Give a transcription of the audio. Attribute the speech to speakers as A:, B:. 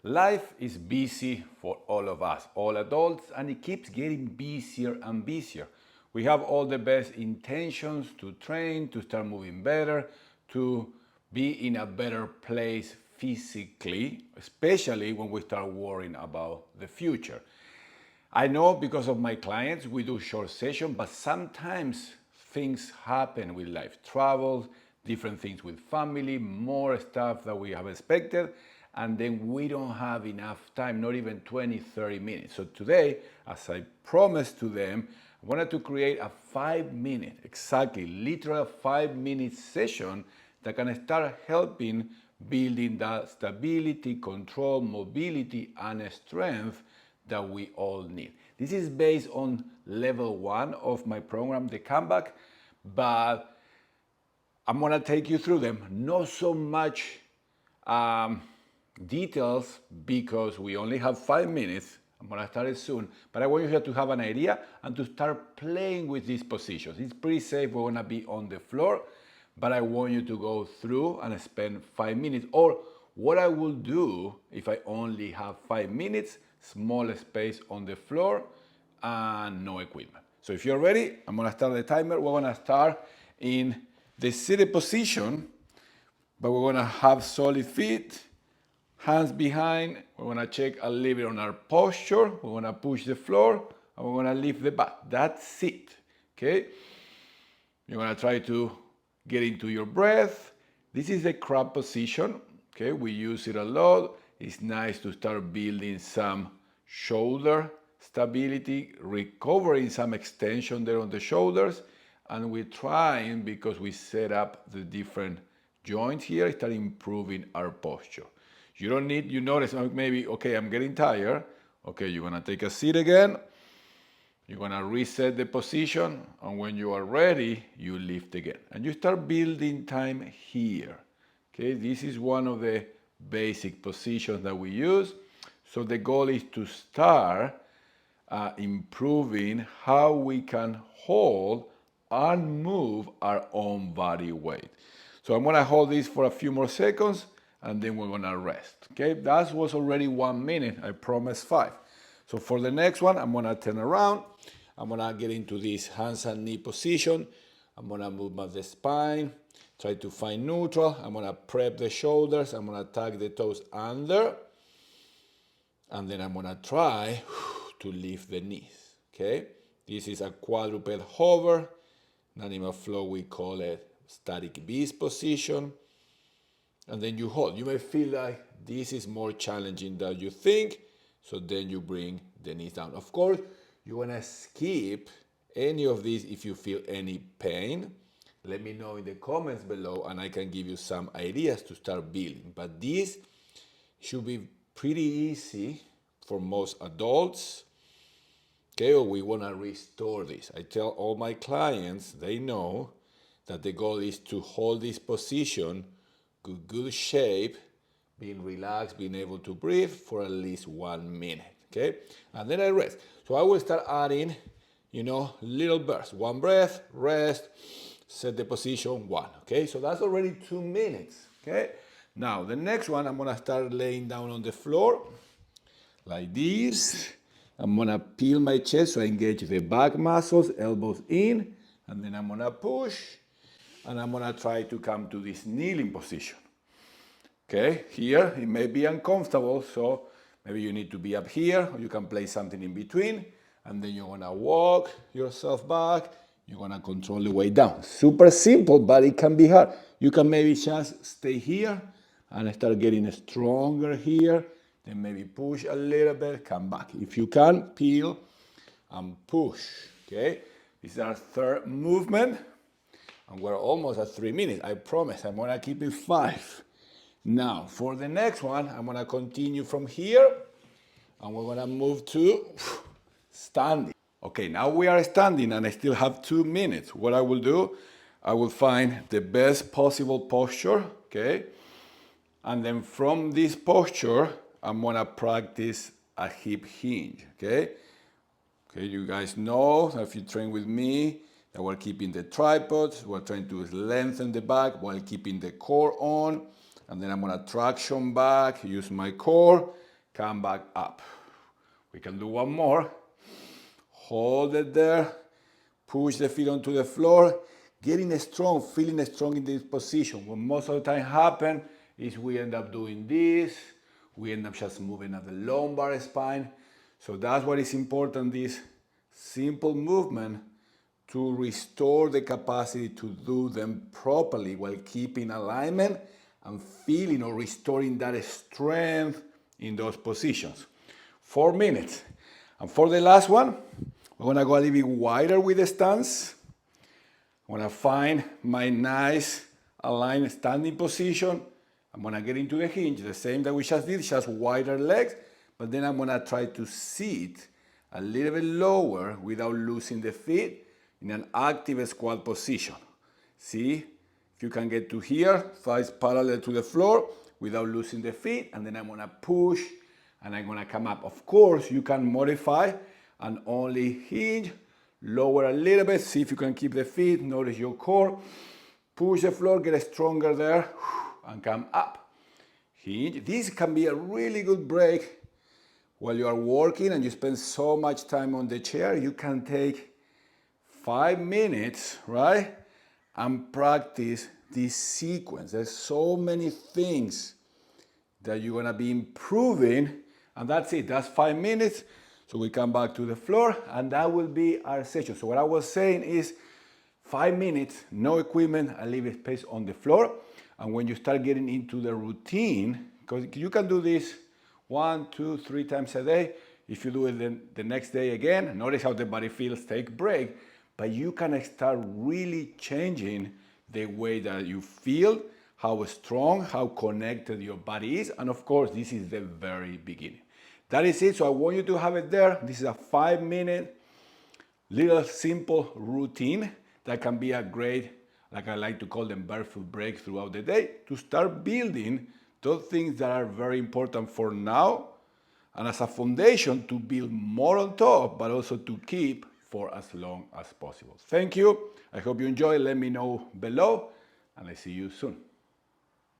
A: Life is busy for all of us, all adults, and it keeps getting busier and busier. We have all the best intentions to train, to start moving better, to be in a better place physically, especially when we start worrying about the future. I know because of my clients, we do short sessions, but sometimes things happen with life, travel, different things with family, more stuff that we have expected, and then we don't have enough time, not even 20, 30 minutes. So today, as I promised to them, I wanted to create a 5-minute, exactly, literal 5-minute session that can start helping building that stability, control, mobility, and strength that we all need. This is based on level 1 of my program, the Comeback, but I'm gonna take you through them. Not so much details because we only have 5 minutes. I'm gonna start it soon, but I want you here to have an idea and to start playing with these positions. It's pretty safe, we're gonna be on the floor, but I want you to go through and spend 5 minutes. Or what I will do if I only have 5 minutes, small space on the floor and no equipment. So if you're ready, I'm gonna start the timer. We're gonna start in the seated position, but we're gonna have solid feet, hands behind. We're gonna check a little bit on our posture. We're gonna push the floor and we're gonna lift the back. That's it, okay? You're gonna try to get into your breath. This is a crab position, okay? We use it a lot. It's nice to start building some shoulder stability, recovering some extension there on the shoulders. And we're trying, because we set up the different joints here, start improving our posture. You don't need, you notice maybe, okay, I'm getting tired. Okay, you're gonna take a seat again. You're gonna reset the position, and when you are ready, you lift again. And you start building time here. Okay, this is one of the basic positions that we use. So the goal is to start improving how we can hold and move our own body weight. So I'm gonna hold this for a few more seconds and then we're gonna rest. Okay, that was already 1 minute, I promised 5. So for the next one, I'm gonna turn around. I'm gonna get into this hands and knee position. I'm gonna move the spine, try to find neutral. I'm gonna prep the shoulders. I'm gonna tuck the toes under. And then I'm gonna try to lift the knees, okay? This is a quadruped hover. In animal flow, we call it static beast position. And then you hold. You may feel like this is more challenging than you think, so then you bring the knees down. Of course, you wanna skip any of these if you feel any pain. Let me know in the comments below and I can give you some ideas to start building. But this should be pretty easy for most adults. Okay, or we want to restore this. I tell all my clients, they know that the goal is to hold this position, good shape, being relaxed, being able to breathe for at least 1 minute. Okay, and then I rest. So I will start adding, little bursts. 1 breath, rest, set the position, 1. Okay, so that's already 2 minutes. Okay. Now, the next one, I'm gonna start laying down on the floor, like this. I'm gonna peel my chest so I engage the back muscles, elbows in, and then I'm gonna push, and I'm gonna try to come to this kneeling position. Okay, here, it may be uncomfortable, so maybe you need to be up here, or you can place something in between, and then you're gonna walk yourself back. You're gonna control the way down. Super simple, but it can be hard. You can maybe just stay here, and start getting stronger here, then maybe push a little bit, come back. If you can, peel and push, okay? This is our third movement, and we're almost at 3 minutes. I promise, I'm gonna keep it 5. Now, for the next one, I'm gonna continue from here, and we're gonna move to standing. Okay, now we are standing, and I still have 2 minutes. What I will do, I will find the best possible posture, okay? And then from this posture, I'm gonna practice a hip hinge, okay? Okay, you guys know, if you train with me, that we're keeping the tripod, we're trying to lengthen the back while keeping the core on, and then I'm gonna traction back, use my core, come back up. We can do one more. Hold it there, push the feet onto the floor, getting strong, feeling strong in this position. What most of the time happens is we end up doing this, we end up just moving at the lumbar spine. So that's what is important, this simple movement to restore the capacity to do them properly while keeping alignment and feeling or restoring that strength in those positions. 4 minutes. And for the last one, we're gonna go a little bit wider with the stance. I'm gonna find my nice aligned standing position. I'm gonna get into the hinge, the same that we just did, just wider legs, but then I'm gonna try to sit a little bit lower without losing the feet in an active squat position. See, if you can get to here, thighs parallel to the floor without losing the feet, and then I'm gonna push and I'm gonna come up. Of course, you can modify and only hinge, lower a little bit, see if you can keep the feet, notice your core, push the floor, get stronger there, and come up. Hinge. This can be a really good break while you are working and you spend so much time on the chair. You can take 5 minutes, right? And practice this sequence. There's so many things that you're gonna be improving, and that's it, that's 5 minutes. So we come back to the floor, and that will be our session. So what I was saying is 5 minutes, no equipment, and leave space on the floor. And when you start getting into the routine, because you can do this 1, 2, 3 times a day. If you do it the next day again, notice how the body feels, take a break. But you can start really changing the way that you feel, how strong, how connected your body is. And of course, this is the very beginning. That is it. So I want you to have it there. This is a 5-minute little simple routine that can be a great, like I like to call them, barefoot break throughout the day to start building those things that are very important for now and as a foundation to build more on top, but also to keep for as long as possible. Thank you. I hope you enjoy. Let me know below, and I see you soon.